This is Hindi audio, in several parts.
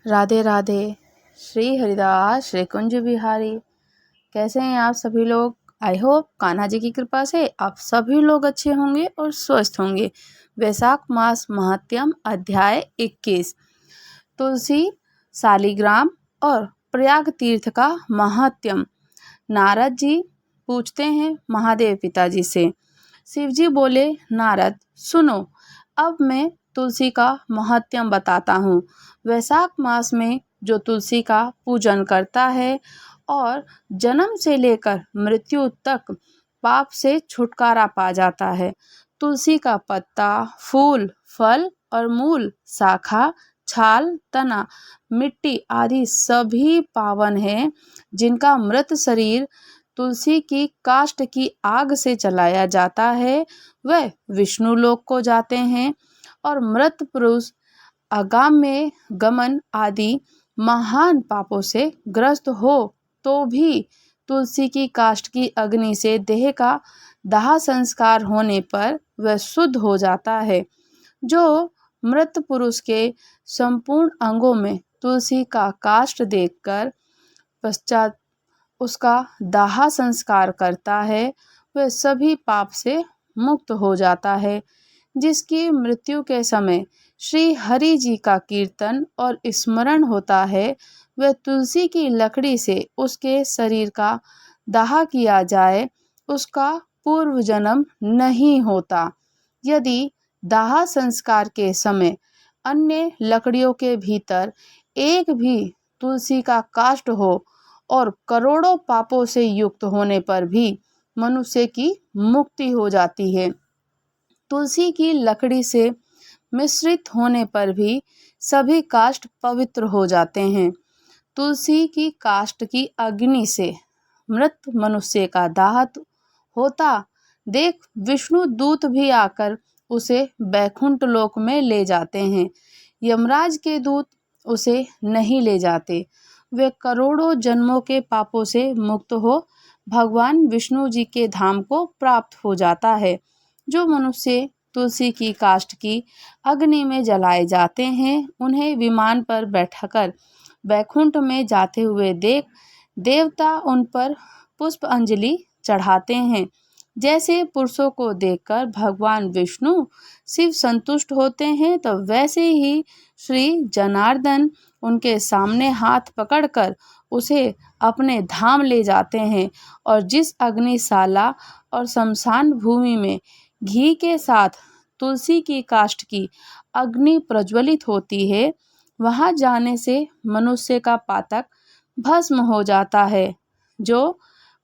राधे राधे। श्री हरिदास श्री कुंज बिहारी। कैसे हैं आप सभी लोग? आई होप कान्हा जी की कृपा से आप सभी लोग अच्छे होंगे और स्वस्थ होंगे। वैशाख मास महात्म्य अध्याय 21 तुलसी शालिग्राम और प्रयाग तीर्थ का महात्म्य। नारद जी पूछते हैं महादेव पिताजी से। शिवजी बोले, नारद सुनो, अब मैं तुलसी का महात्म्य बताता हूँ। वैशाख मास में जो तुलसी का पूजन करता है और जन्म से लेकर मृत्यु तक पाप से छुटकारा पा जाता है। तुलसी का पत्ता, फूल, फल और मूल, शाखा, छाल, तना, मिट्टी आदि सभी पावन हैं। जिनका मृत शरीर तुलसी की काष्ठ की आग से जलाया जाता है वह विष्णु लोक को जाते हैं। और मृत पुरुष अगाम्य गमन आदि महान पापों से ग्रस्त हो तो भी तुलसी की काष्ठ की अग्नि से देह का दाह संस्कार होने पर वह शुद्ध हो जाता है। जो मृत पुरुष के संपूर्ण अंगों में तुलसी का काष्ठ देखकर पश्चात उसका दाह संस्कार करता है वह सभी पाप से मुक्त हो जाता है। जिसकी मृत्यु के समय श्री हरि जी का कीर्तन और स्मरण होता है वह तुलसी की लकड़ी से उसके शरीर का दाह किया जाए उसका पूर्व जन्म नहीं होता। यदि दाह संस्कार के समय अन्य लकड़ियों के भीतर एक भी तुलसी का काष्ठ हो और करोड़ों पापों से युक्त होने पर भी मनुष्य की मुक्ति हो जाती है। तुलसी की लकड़ी से मिश्रित होने पर भी सभी काष्ठ पवित्र हो जाते हैं। तुलसी की काष्ठ की अग्नि से मृत मनुष्य का दाह होता देख विष्णु दूत भी आकर उसे बैकुंठ लोक में ले जाते हैं। यमराज के दूत उसे नहीं ले जाते। वे करोड़ों जन्मों के पापों से मुक्त हो भगवान विष्णु जी के धाम को प्राप्त हो जाता है। जो मनुष्य तुलसी की काष्ठ की अग्नि में जलाए जाते हैं उन्हें विमान पर बैठाकर बैकुंठ में जाते हुए देख देवता उन पर पुष्प अंजलि चढ़ाते हैं। जैसे पुरुषों को देखकर भगवान विष्णु शिव संतुष्ट होते हैं तो वैसे ही श्री जनार्दन उनके सामने हाथ पकड़कर उसे अपने धाम ले जाते हैं। और जिस अग्निशाला और शमशान भूमि में घी के साथ तुलसी की काष्ठ की अग्नि प्रज्वलित होती है वहां जाने से मनुष्य का पातक भस्म हो जाता है। जो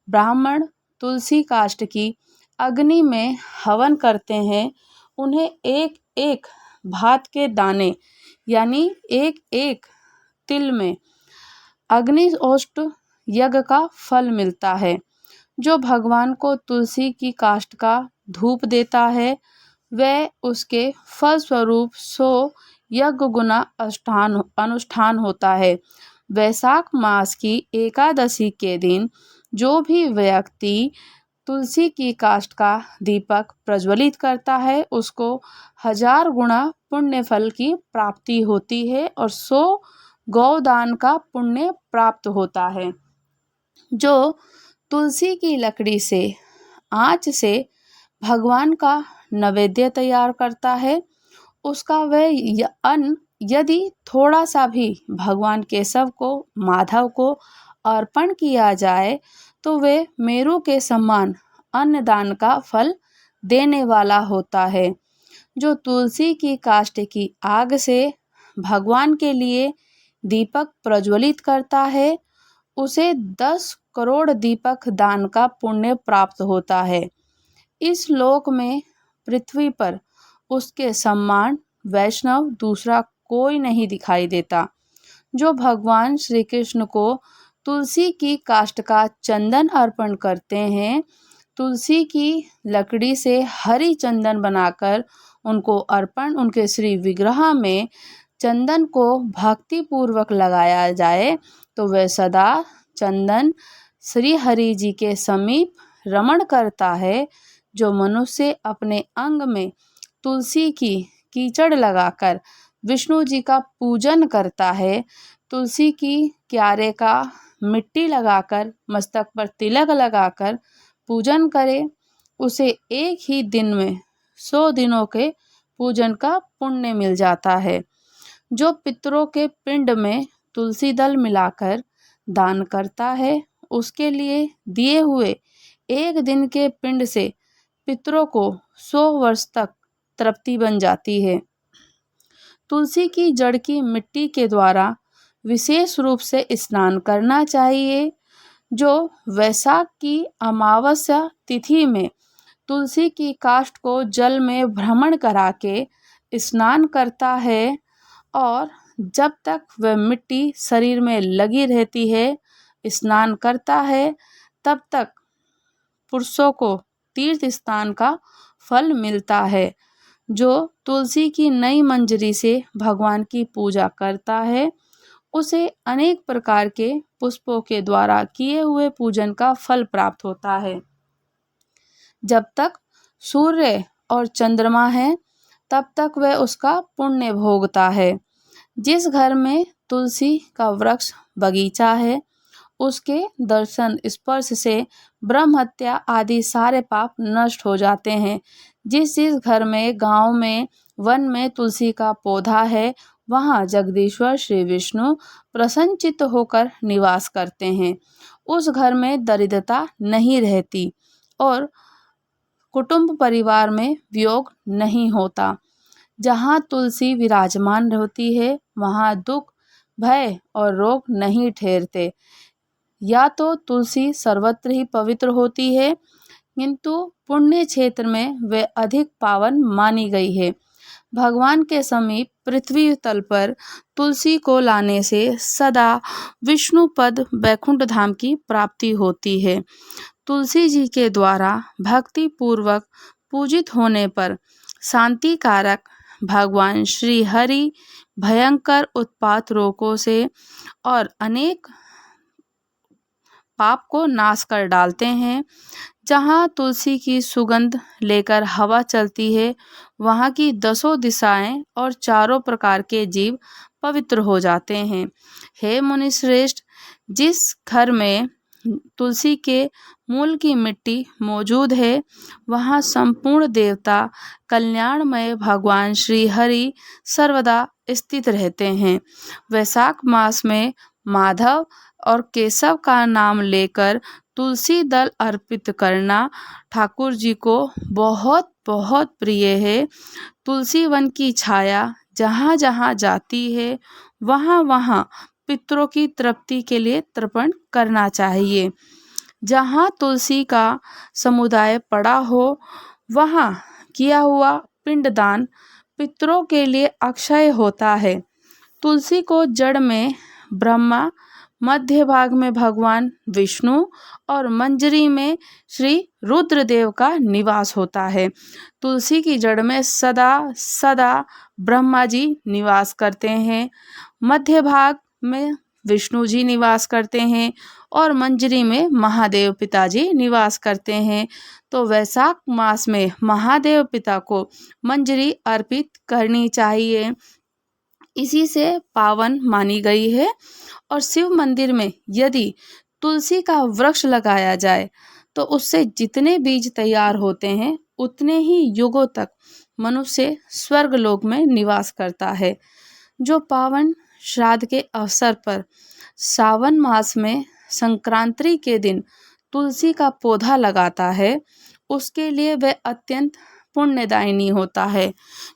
ब्राह्मण तुलसी काष्ठ की अग्नि में हवन करते हैं उन्हें एक एक भात के दाने यानी एक एक तिल में अग्निहोत्र यज्ञ का फल मिलता है। जो भगवान को तुलसी की काष्ठ का धूप देता है वह उसके फल स्वरूप 100 यज्ञ गुना अनुष्ठान होता है। वैशाख मास की एकादशी के दिन जो भी व्यक्ति तुलसी की काष्ठ का दीपक प्रज्वलित करता है उसको 1000 गुना पुण्य फल की प्राप्ति होती है और 100 गौदान का पुण्य प्राप्त होता है। जो तुलसी की लकड़ी से आँच से भगवान का नैवेद्य तैयार करता है उसका वह अन्न यदि थोड़ा सा भी भगवान केशव को माधव को अर्पण किया जाए तो वे मेरु के समान अन्नदान का फल देने वाला होता है। जो तुलसी की काष्ठ की आग से भगवान के लिए दीपक प्रज्वलित करता है उसे 10 करोड़ दीपक दान का पुण्य प्राप्त होता है। इस लोक में पृथ्वी पर उसके समान वैष्णव दूसरा कोई नहीं दिखाई देता। जो भगवान श्री कृष्ण को तुलसी की काष्ठ का चंदन अर्पण करते हैं तुलसी की लकड़ी से हरी चंदन बनाकर उनको अर्पण उनके श्री विग्रह में चंदन को भक्ति पूर्वक लगाया जाए तो वह सदा चंदन श्री हरि जी के समीप रमण करता है। जो मनुष्य अपने अंग में तुलसी की कीचड़ लगाकर विष्णु जी का पूजन करता है, तुलसी की क्यारे का मिट्टी लगाकर मस्तक पर तिलक लगाकर पूजन करे, उसे एक ही दिन में 100 दिनों के पूजन का पुण्य मिल जाता है। जो पितरों के पिंड में तुलसी दल मिलाकर दान करता है, उसके लिए दिए हुए एक दिन के पिंड से पितरों को 100 वर्ष तक तृप्ति बन जाती है। तुलसी की जड़ की मिट्टी के द्वारा विशेष रूप से स्नान करना चाहिए। जो वैशाख की अमावस्या तिथि में तुलसी की काष्ठ को जल में भ्रमण करा के स्नान करता है और जब तक वह मिट्टी शरीर में लगी रहती है, स्नान करता है, तब तक पुरुषों को तीर्थ स्थान का फल मिलता है। जो तुलसी की नई मंजरी से भगवान की पूजा करता है, उसे अनेक प्रकार के पुष्पों के द्वारा किए हुए पूजन का फल प्राप्त होता है। जब तक सूर्य और चंद्रमा है, तब तक वह उसका पुण्य भोगता है। जिस घर में तुलसी का वृक्ष बगीचा है, उसके दर्शन स्पर्श से ब्रह्म हत्या आदि सारे पाप नष्ट हो जाते हैं। जिस जिस घर में, गांव में, वन में तुलसी का पौधा है, वहाँ जगदीश्वर श्री विष्णु प्रसन्नचित्त होकर निवास करते हैं। उस घर में दरिद्रता नहीं रहती और कुटुंब परिवार में वियोग नहीं होता। जहाँ तुलसी विराजमान होती है, वहाँ दुख, भय और रोग नहीं ठहरते। या तो तुलसी सर्वत्र ही पवित्र होती है, किंतु पुण्य क्षेत्र में वे अधिक पावन मानी गई है। भगवान के समीप पृथ्वी तल पर तुलसी को लाने से सदा विष्णु पद वैकुंठ धाम की प्राप्ति होती है। तुलसी जी के द्वारा भक्ति पूर्वक पूजित होने पर शांति कारक भगवान श्री हरि भयंकर उत्पात रोगों से और अनेक पाप को नाश कर डालते हैं। जहाँ तुलसी की सुगंध लेकर हवा चलती है, वहाँ की 10 दिशाएं और चारों प्रकार के जीव पवित्र हो जाते हैं। हे मुनि श्रेष्ठ, जिस घर में तुलसी के मूल की मिट्टी मौजूद है, वहाँ संपूर्ण देवता कल्याणमय भगवान श्री हरि सर्वदा स्थित रहते हैं। वैशाख मास में माधव और केशव का नाम लेकर तुलसी दल अर्पित करना ठाकुर जी को बहुत बहुत प्रिय है। तुलसी वन की छाया जहाँ जहाँ जाती है, वहाँ वहाँ पितरों की तृप्ति के लिए तर्पण करना चाहिए। जहाँ तुलसी का समुदाय पड़ा हो, वहाँ किया हुआ पिंडदान पितरों के लिए अक्षय होता है। तुलसी को जड़ में ब्रह्मा, मध्य भाग में भगवान विष्णु और मंजरी में श्री रुद्रदेव का निवास होता है। तुलसी की जड़ में सदा सदा ब्रह्मा जी निवास करते हैं, मध्य भाग में विष्णु जी निवास करते हैं और मंजरी में महादेव पिताजी निवास करते हैं। तो वैशाख मास में महादेव पिता को मंजरी अर्पित करनी चाहिए, इसी से पावन मानी गई है। और शिव मंदिर में यदि तुलसी का वृक्ष लगाया जाए, तो उससे जितने बीज तैयार होते हैं, उतने ही युगों तक मनुष्य स्वर्ग लोक में निवास करता है। जो पावन श्राद्ध के अवसर पर सावन मास में संक्रांति के दिन तुलसी का पौधा लगाता है, उसके लिए वह अत्यंत पुण्यदायिनी होता है।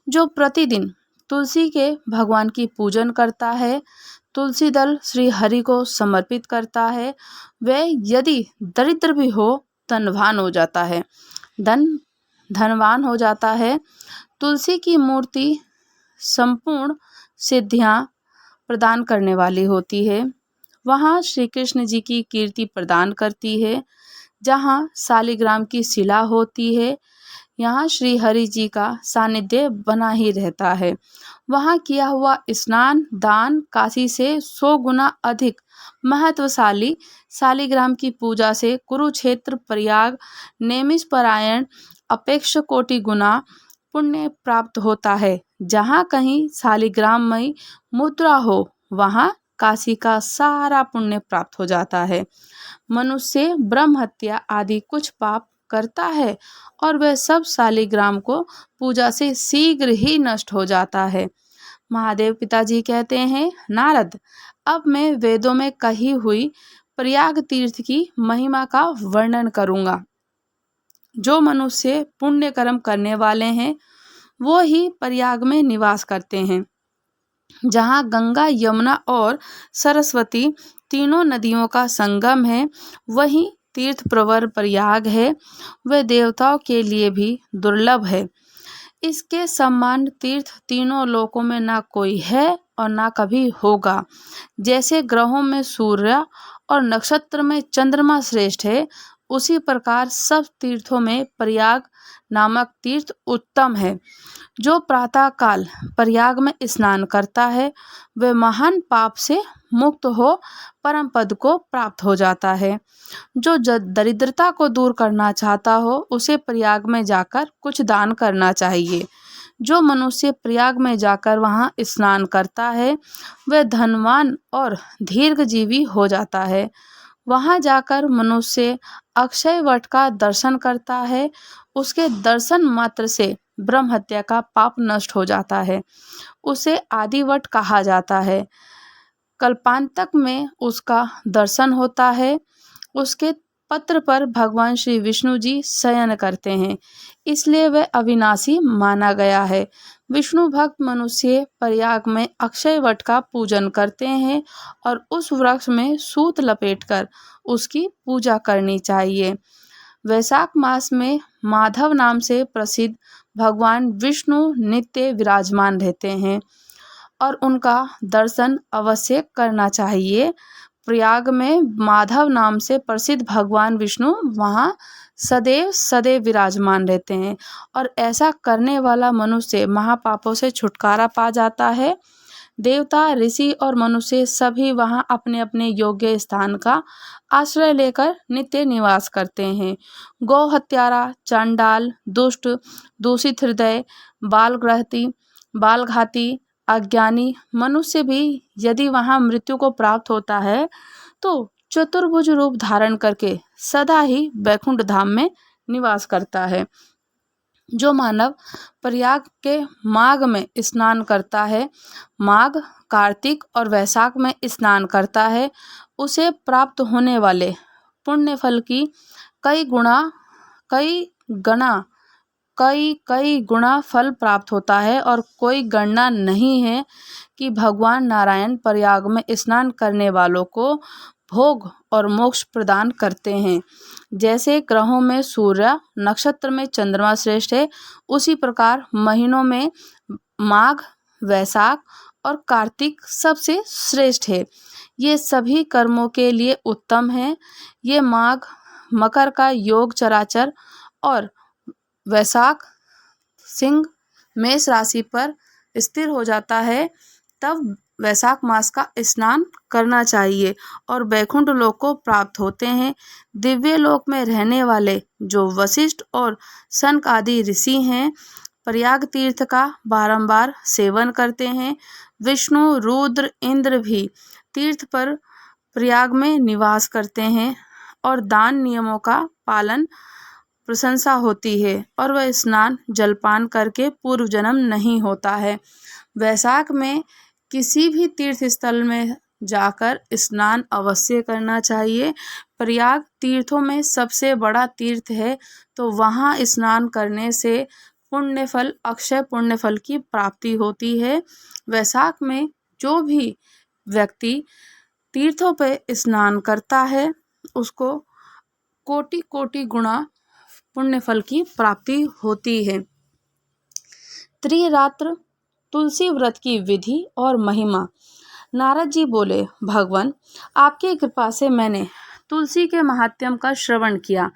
जो प्रतिदिन तुलसी के भगवान की पूजन करता है, तुलसी दल श्री हरि को समर्पित करता है, वह यदि दरिद्र भी हो धनवान हो जाता है, धनवान हो जाता है। तुलसी की मूर्ति संपूर्ण सिद्धियां प्रदान करने वाली होती है। वहाँ श्री कृष्ण जी की कीर्ति प्रदान करती है। जहाँ शालिग्राम की शिला होती है, यहाँ श्री हरि जी का सानिध्य बना ही रहता है। वहाँ किया हुआ स्नान दान काशी से 100 गुना अधिक महत्वशाली शालिग्राम की पूजा से कुरुक्षेत्र, प्रयाग, नेमिष परायण अपेक्ष कोटि गुना पुण्य प्राप्त होता है। जहाँ कहीं शालिग्राममयी मुद्रा हो वहाँ काशी का सारा पुण्य प्राप्त हो जाता है। मनुष्य ब्रह्म हत्या आदि कुछ पाप करता है और वह सब शालिग्राम को पूजा से शीघ्र ही नष्ट हो जाता है। महादेव पिताजी कहते हैं, नारद, अब मैं वेदों में कही हुई प्रयाग तीर्थ की महिमा का वर्णन करूंगा। जो मनुष्य पुण्य कर्म करने वाले हैं वो ही प्रयाग में निवास करते हैं। जहाँ गंगा, यमुना और सरस्वती तीनों नदियों का संगम है, वही तीर्थ प्रवर प्रयाग है। वह देवताओं के लिए भी दुर्लभ है। इसके समान तीर्थ तीनों लोकों में ना कोई है और ना कभी होगा। जैसे ग्रहों में सूर्य और नक्षत्र में चंद्रमा श्रेष्ठ है, उसी प्रकार सब तीर्थों में प्रयाग नामक तीर्थ उत्तम है। जो प्रातः काल प्रयाग में स्नान करता है वह महान पाप से मुक्त हो परम पद को प्राप्त हो जाता है। जो दरिद्रता को दूर करना चाहता हो उसे प्रयाग में जाकर कुछ दान करना चाहिए। जो मनुष्य प्रयाग में जाकर वहाँ स्नान करता है वह धनवान और दीर्घजीवी हो जाता है। वहाँ जाकर मनुष्य अक्षय वट का दर्शन करता है। उसके दर्शन मात्र से ब्रह्म हत्या का पाप नष्ट हो जाता है। उसे आदिवट कहा जाता है। कल्पांतक में उसका दर्शन होता है। उसके पत्र पर भगवान श्री विष्णु जी शयन करते हैं, इसलिए वह अविनाशी माना गया है। विष्णु भक्त मनुष्य प्रयाग में अक्षय वट का पूजन करते हैं और उस वृक्ष में सूत लपेटकर उसकी पूजा करनी चाहिए। वैशाख मास में माधव नाम से प्रसिद्ध भगवान विष्णु नित्य विराजमान रहते हैं और उनका दर्शन अवश्य करना चाहिए। प्रयाग में माधव नाम से प्रसिद्ध भगवान विष्णु वहाँ सदैव सदैव विराजमान रहते हैं और ऐसा करने वाला मनुष्य महापापों से छुटकारा पा जाता है। देवता, ऋषि और मनुष्य सभी वहाँ अपने अपने योग्य स्थान का आश्रय लेकर नित्य निवास करते हैं। गौ हत्यारा, चांडाल, दुष्ट, दूषित हृदय, बालघाती, अज्ञानी मनुष्य भी यदि वहाँ मृत्यु को प्राप्त होता है तो चतुर्भुज रूप धारण करके सदा ही वैकुंठ धाम में निवास करता है। जो मानव प्रयाग के माघ में स्नान करता है, माघ, कार्तिक और वैशाख में स्नान करता है, उसे प्राप्त होने वाले पुण्य फल की कई गुना फल प्राप्त होता है और कोई गणना नहीं है कि भगवान नारायण प्रयाग में स्नान करने वालों को भोग और मोक्ष प्रदान करते हैं। जैसे ग्रहों में सूर्य, नक्षत्र में चंद्रमा श्रेष्ठ है, उसी प्रकार महीनों में माघ, वैशाख और कार्तिक सबसे श्रेष्ठ है। ये सभी कर्मों के लिए उत्तम है। ये माघ मकर का योग चराचर और वैशाख सिंह मेष राशि पर स्थिर हो जाता है, तब वैशाख मास का स्नान करना चाहिए और वैकुंठ लोक को प्राप्त होते हैं। दिव्य लोक में रहने वाले जो वशिष्ठ और सनक आदि ऋषि हैं, प्रयाग तीर्थ का बारंबार सेवन करते हैं। विष्णु, रुद्र, इंद्र भी तीर्थ पर प्रयाग में निवास करते हैं और दान नियमों का पालन प्रशंसा होती है और वह स्नान जलपान करके पूर्व जन्म नहीं होता है। वैशाख में किसी भी तीर्थ स्थल में जाकर स्नान अवश्य करना चाहिए। प्रयाग तीर्थों में सबसे बड़ा तीर्थ है, तो वहाँ स्नान करने से पुण्यफल, अक्षय पुण्यफल की प्राप्ति होती है। वैशाख में जो भी व्यक्ति तीर्थों पे स्नान करता है उसको कोटि कोटि गुणा पुण्यफल की प्राप्ति होती है। त्रिरात्र तुलसी व्रत की विधि और महिमा। नारद जी बोले, भगवान, आपकी कृपा से मैंने तुलसी के महात्म्य का श्रवण किया।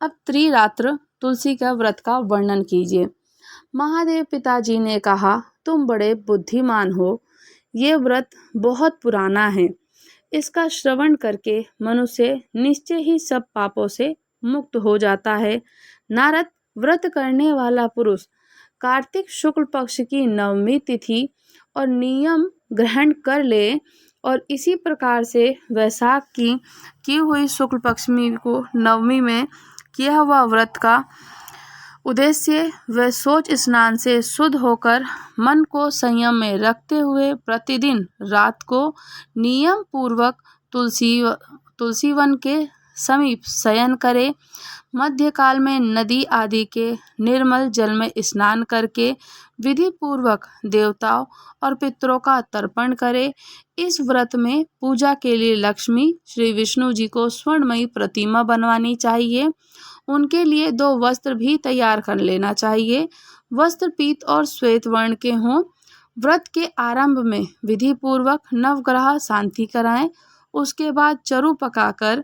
अब त्रिरात्र तुलसी का व्रत का वर्णन कीजिए। महादेव पिताजी ने कहा, तुम बड़े बुद्धिमान हो। ये व्रत बहुत पुराना है। इसका श्रवण करके मनुष्य निश्चय ही सब पापों से मुक्त हो जाता है। नारद, व्रत करने वाला पुरुष कार्तिक शुक्ल पक्ष की नवमी तिथि और नियम ग्रहण कर ले और इसी प्रकार से वैशाख की हुई शुक्ल पक्षमी को नवमी में किया हुआ व्रत का उद्देश्य व सोच स्नान से शुद्ध होकर मन को संयम में रखते हुए प्रतिदिन रात को नियम पूर्वक तुलसी वन के समीप शयन करे। मध्यकाल में नदी आदि के निर्मल जल में स्नान करके विधि पूर्वक देवताओं और पितरों का तर्पण करे। इस व्रत में पूजा के लिए लक्ष्मी श्री विष्णु जी को स्वर्णमयी प्रतिमा बनवानी चाहिए। उनके लिए 2 वस्त्र भी तैयार कर लेना चाहिए। वस्त्र पीत और श्वेत वर्ण के हों। व्रत के आरंभ में विधि पूर्वक नवग्रह शांति कराएं। उसके बाद चरु पकाकर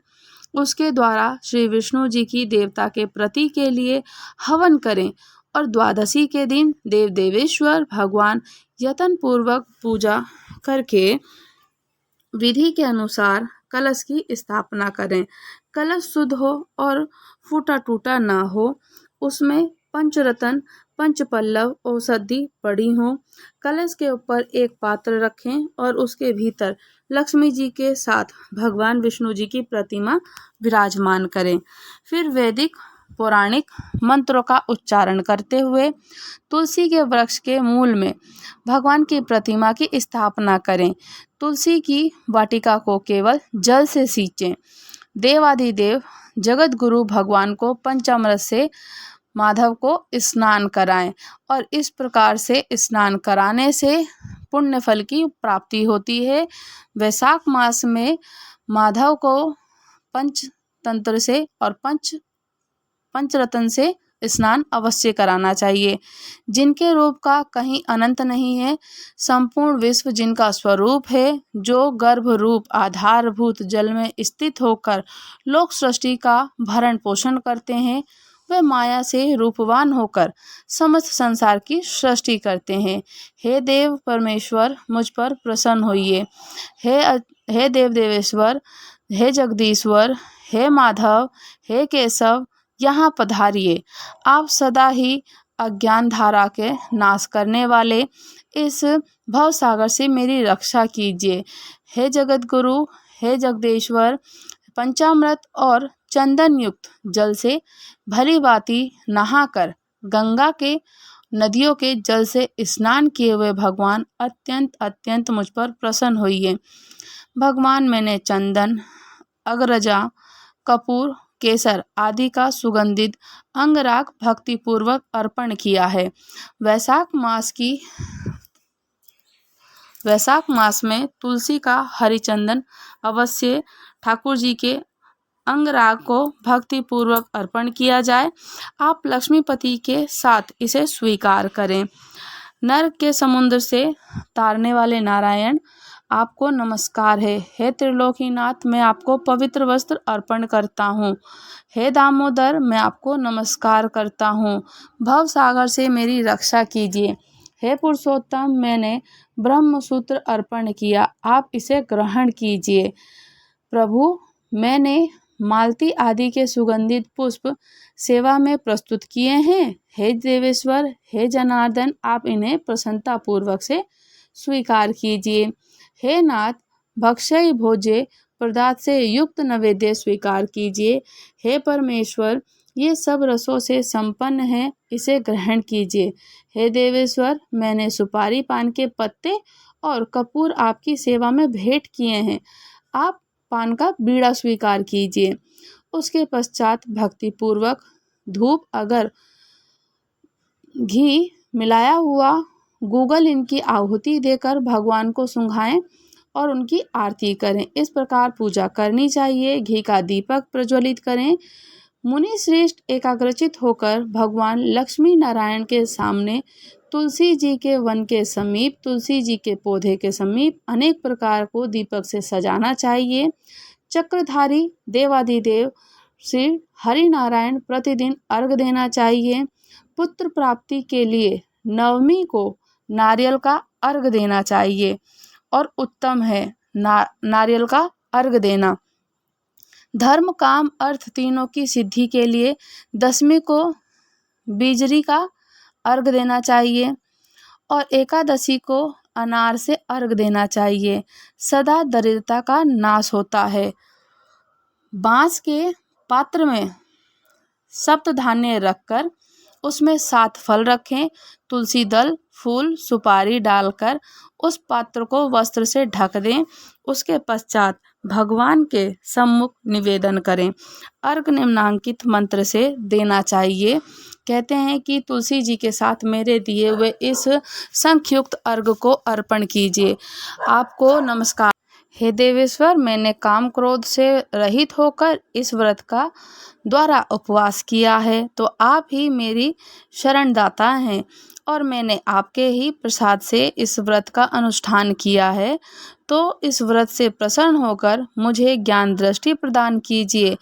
उसके द्वारा श्री विष्णु जी की देवता के प्रति के लिए हवन करें और द्वादशी के दिन देव देवेश्वर भगवान यत्न पूर्वक पूजा करके विधि के अनुसार कलश की स्थापना करें। कलश शुद्ध हो और फूटा टूटा ना हो। उसमें पंचरत्न पंचपल्लव औषधि पड़ी हो। कलश के ऊपर एक पात्र रखें और उसके भीतर लक्ष्मी जी के साथ भगवान विष्णु जी की प्रतिमा विराजमान करें। फिर वैदिक पौराणिक मंत्रों का उच्चारण करते हुए तुलसी के वृक्ष के मूल में भगवान की प्रतिमा की स्थापना करें। तुलसी की वाटिका को केवल जल से सींचें। देवादिदेव जगत गुरु भगवान को पंचामृत से माधव को स्नान कराएं और इस प्रकार से स्नान कराने से पुण्य फल की प्राप्ति होती है। वैशाख मास में माधव को पंचतंत्र से और पंचरत्न से स्नान अवश्य कराना चाहिए। जिनके रूप का कहीं अनंत नहीं है, संपूर्ण विश्व जिनका स्वरूप है, जो गर्भ रूप आधारभूत जल में स्थित होकर लोक सृष्टि का भरण पोषण करते हैं, वे माया से रूपवान होकर समस्त संसार की सृष्टि करते हैं। हे देव परमेश्वर, मुझ पर प्रसन्न होइए। हे देव देवेश्वर, हे जगदीश्वर, हे माधव, हे केशव, यहाँ पधारिए। आप सदा ही अज्ञान धारा के नाश करने वाले इस भव सागर से मेरी रक्षा कीजिए। हे जगत गुरु, हे जगदेश्वर, पंचामृत और चंदन युक्त जल से भली भांति नहाकर गंगा के नदियों के जल से स्नान किए हुए भगवान अत्यंत मुझ पर प्रसन्न होइए। भगवान, मैंने चंदन, अगरजा, कपूर, केसर आदि का सुगंधित अंगराग भक्ति पूर्वक अर्पण किया है। वैशाख मास में तुलसी का हरिचंदन अवश्य ठाकुर जी के अंगराग को भक्ति पूर्वक अर्पण किया जाए। आप लक्ष्मीपति के साथ इसे स्वीकार करें। नरक के समुद्र से तारने वाले नारायण, आपको नमस्कार है। हे त्रिलोकीनाथ, मैं आपको पवित्र वस्त्र अर्पण करता हूँ। हे दामोदर, मैं आपको नमस्कार करता हूँ। भव सागर से मेरी रक्षा कीजिए। हे पुरुषोत्तम, मैंने ब्रह्म सूत्र अर्पण किया, आप इसे ग्रहण कीजिए। प्रभु, मैंने मालती आदि के सुगंधित पुष्प सेवा में प्रस्तुत किए हैं। हे देवेश्वर, हे जनार्दन, आप इन्हें प्रसन्नता पूर्वक से स्वीकार कीजिए। हे नाथ, भक्षय भोज्य पदार्थ से युक्त नैवेद्य स्वीकार कीजिए। हे परमेश्वर, ये सब रसों से संपन्न है, इसे ग्रहण कीजिए। हे देवेश्वर, मैंने सुपारी, पान के पत्ते और कपूर आपकी सेवा में भेंट किए हैं, आप पान का बीड़ा स्वीकार कीजिए। उसके पश्चात भक्ति पूर्वक धूप अगर घी मिलाया हुआ गूगल इनकी आहुति देकर भगवान को सुंघाएं और उनकी आरती करें। इस प्रकार पूजा करनी चाहिए। घी का दीपक प्रज्वलित करें। मुनि श्रेष्ठ एकाग्रचित होकर भगवान लक्ष्मी नारायण के सामने तुलसी जी के वन के समीप, तुलसी जी के पौधे के समीप अनेक प्रकार को दीपक से सजाना चाहिए। चक्रधारी देवादिदेव श्री हरि नारायण प्रतिदिन अर्घ देना चाहिए। पुत्र प्राप्ति के लिए नवमी को नारियल का अर्घ देना चाहिए और उत्तम है नारियल का अर्घ देना। धर्म काम अर्थ तीनों की सिद्धि के लिए दशमी को बिजरी का अर्घ देना चाहिए और एकादशी को अनार से अर्घ देना चाहिए। सदा दरिद्रता का नाश होता है। बांस के पात्र में सप्त धान्य रखकर उसमें 7 फल रखें। तुलसी दल, फूल, सुपारी डालकर उस पात्र को वस्त्र से ढक दें। उसके पश्चात भगवान के सम्मुख निवेदन करें। अर्घ निम्नांकित मंत्र से देना चाहिए। कहते हैं कि तुलसी जी के साथ मेरे दिए हुए इस संख्युक्त अर्घ को अर्पण कीजिए। आपको नमस्कार। हे देवेश्वर, मैंने काम क्रोध से रहित होकर इस व्रत का द्वारा उपवास किया है, तो आप ही मेरी शरणदाता हैं और मैंने आपके ही प्रसाद से इस व्रत का अनुष्ठान किया है, तो इस व्रत से प्रसन्न होकर मुझे ज्ञान दृष्टि प्रदान कीजिए।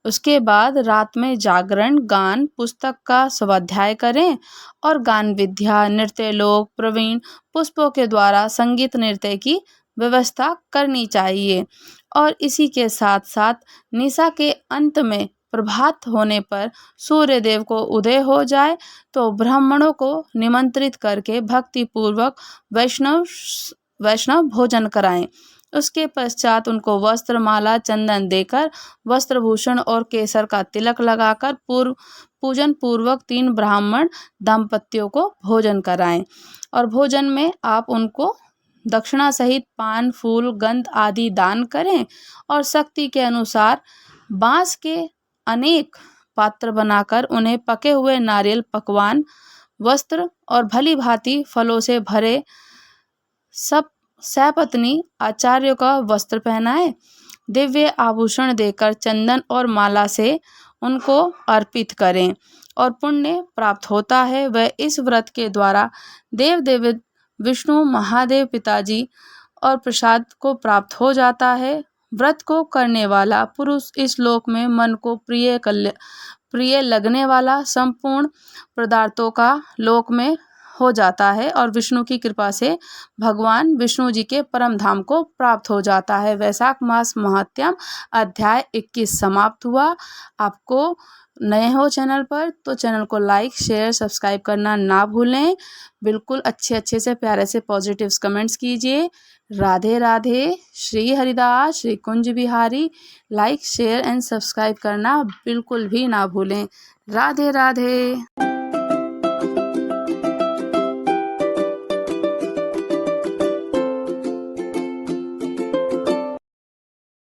उसके बाद रात में जागरण, गान, पुस्तक का स्वाध्याय करें और गान विद्या, नृत्य लोक, प्रवीण पुष्पों के द्वारा संगीत नृत्य की व्यवस्था करनी चाहिए। और इसी के साथ साथ निशा के अंत में प्रभात होने पर सूर्य देव को उदय हो जाए तो ब्राह्मणों को निमंत्रित करके भक्ति पूर्वक वैष्णव भोजन कराएं। उसके पश्चात उनको वस्त्र, माला, चंदन देकर वस्त्रभूषण और केसर का तिलक लगाकर पूजन पूर्वक 3 ब्राह्मण दंपतियों को भोजन कराएं। और भोजन में आप उनको दक्षिणा सहित पान, फूल, गंध आदि दान करें और शक्ति के अनुसार बांस के अनेक पात्र बनाकर उन्हें पके हुए नारियल, पकवान, वस्त्र और भली भांति फलों से भरे सब सपत्नी आचार्यों का वस्त्र पहनाए। दिव्य आभूषण देकर चंदन और माला से उनको अर्पित करें और पुण्य प्राप्त होता है। वह इस व्रत के द्वारा देव विष्णु महादेव पिताजी और प्रसाद को प्राप्त हो जाता है। व्रत को करने वाला पुरुष इस लोक में मन को प्रिय लगने वाला संपूर्ण पदार्थों का लोक में हो जाता है और विष्णु की कृपा से भगवान विष्णु जी के परम धाम को प्राप्त हो जाता है। वैशाख मास महात्म्य अध्याय 21 समाप्त हुआ। आपको नए हो चैनल पर तो चैनल को लाइक, शेयर, सब्सक्राइब करना ना भूलें। बिल्कुल अच्छे से प्यारे से पॉजिटिव्स कमेंट्स कीजिए। Radhe Radhe. Shri Haridas, Shri Kunj Bihari. Like, share and subscribe करना बिल्कुल भी ना भूलें। राधे राधे।